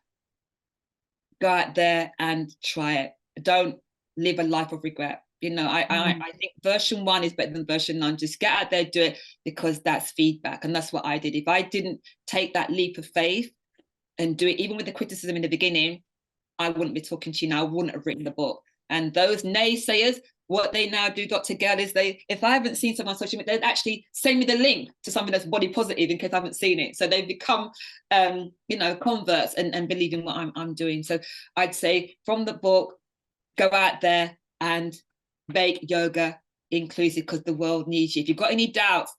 go out there and try it. Don't live a life of regret. I think version 1 is better than version 9. Just get out there, do it, because that's feedback. And that's what I did. If I didn't take that leap of faith and do it, even with the criticism in the beginning, I wouldn't be talking to you now. I wouldn't have written the book. And those naysayers, what they now do, Dr. Girl, is if I haven't seen someone on social media, they'd actually send me the link to something that's body positive in case I haven't seen it. So they've become, converts and believe in what I'm doing. So I'd say from the book, go out there and make yoga inclusive, because the world needs you. If you've got any doubts,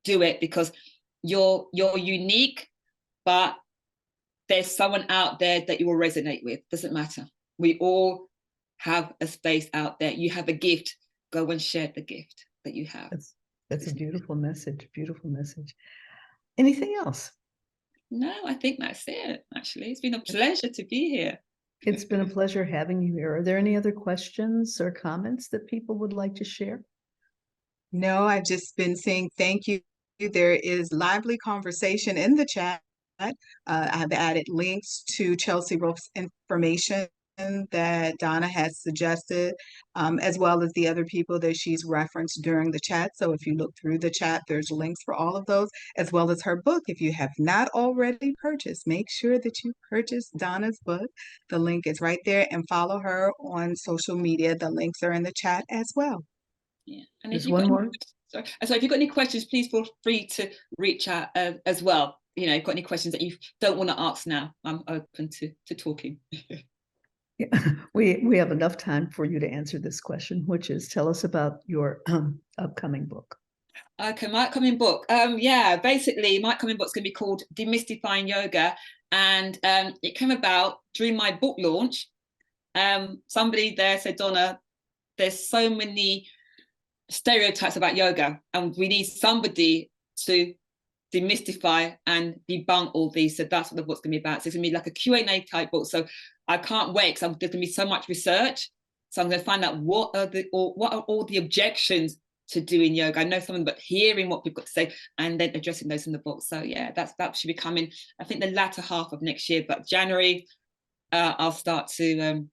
do it, because you're unique, but there's someone out there that you will resonate with. Doesn't matter. We all have a space out there. You have a gift. Go and share the gift that you have. That's a beautiful message. Beautiful message. Anything else? No, I think that's it, actually. It's been a pleasure to be here. It's been a pleasure having you here. Are there any other questions or comments that people would like to share? No, I've just been saying thank you. There is lively conversation in the chat. I have added links to Chelsea Rope's information that Donna has suggested, as well as the other people that she's referenced during the chat. So if you look through the chat, there's links for all of those, as well as her book. If you have not already purchased, make sure that you purchase Donna's book. The link is right there, and follow her on social media. The links are in the chat as well. Yeah. And There's if you've one got more. so if you've got any questions, please feel free to reach out as well. You know, if you've got any questions that you don't want to ask now, I'm open to talking. Yeah, we have enough time for you to answer this question, which is, tell us about your upcoming book. Okay, my upcoming book. Yeah, basically my upcoming book's gonna be called Demystifying Yoga. And it came about during my book launch. Somebody there said, Donna, there's so many stereotypes about yoga, and we need somebody to demystify and debunk all these. So that's what the book's gonna be about. So it's gonna be like a Q&A type book. So I can't wait, because there's gonna be so much research. So I'm gonna find out what are all the objections to doing yoga. I know some of them, but hearing what people got to say and then addressing those in the book. So yeah, that should be coming, I think, the latter half of next year. But January, I'll start to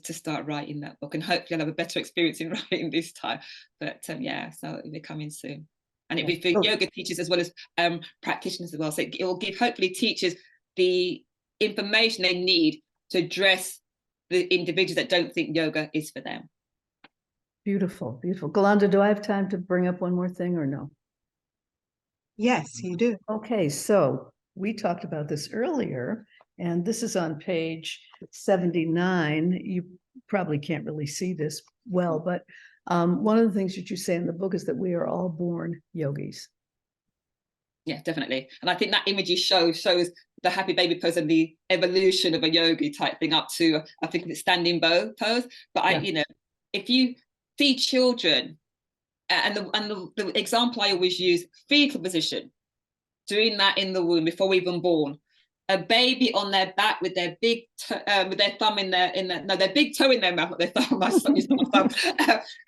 start writing that book, and hopefully I'll have a better experience in writing this time. But yeah, so it'll be coming soon. And it'll be for yoga teachers as well as practitioners as well. So it will give, hopefully, teachers the information they need to address the individuals that don't think yoga is for them. Beautiful, beautiful. Galanda, do I have time to bring up one more thing or no? Yes, you do. Okay, so we talked about this earlier, and this is on page 79. You probably can't really see this well, but one of the things that you say in the book is that we are all born yogis. Yeah, definitely. And I think that image you shows the happy baby pose and the evolution of a yogi type thing up to, I think it's standing bow pose. But Yeah. you know, if you see children, and the example I always use, fetal position, doing that in the womb before we're even born, a baby on their back with their big with their thumb in their their big toe in their mouth, not their thumb. My son used my thumb.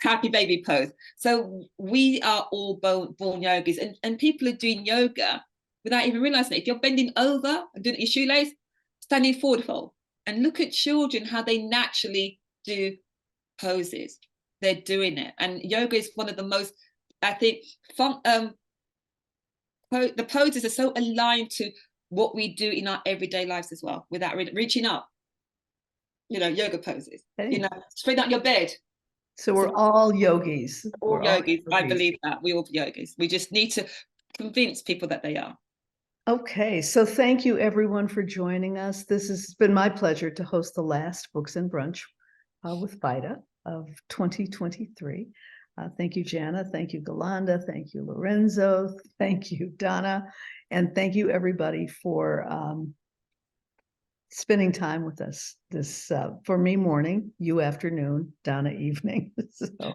Happy baby pose. So we are all born yogis, and people are doing yoga without even realizing it. If you're bending over and doing your shoelace, standing forward fold, and look at children how they naturally do poses. They're doing it, and yoga is one of the most, I think, the poses are so aligned to what we do in our everyday lives as well, without reaching up. You know, yoga poses. Hey. You know, straighten out your bed. So we're all yogis. All yogis. I believe that we all yogis. We just need to convince people that they are. Okay, so thank you everyone for joining us. This has been my pleasure to host the last Books and Brunch with BYTA of 2023. Thank you, Jana. Thank you, Galanda. Thank you, Lorenzo. Thank you, Donna. And thank you, everybody, for spending time with us. This, for me, morning, you afternoon, Donna evening. So.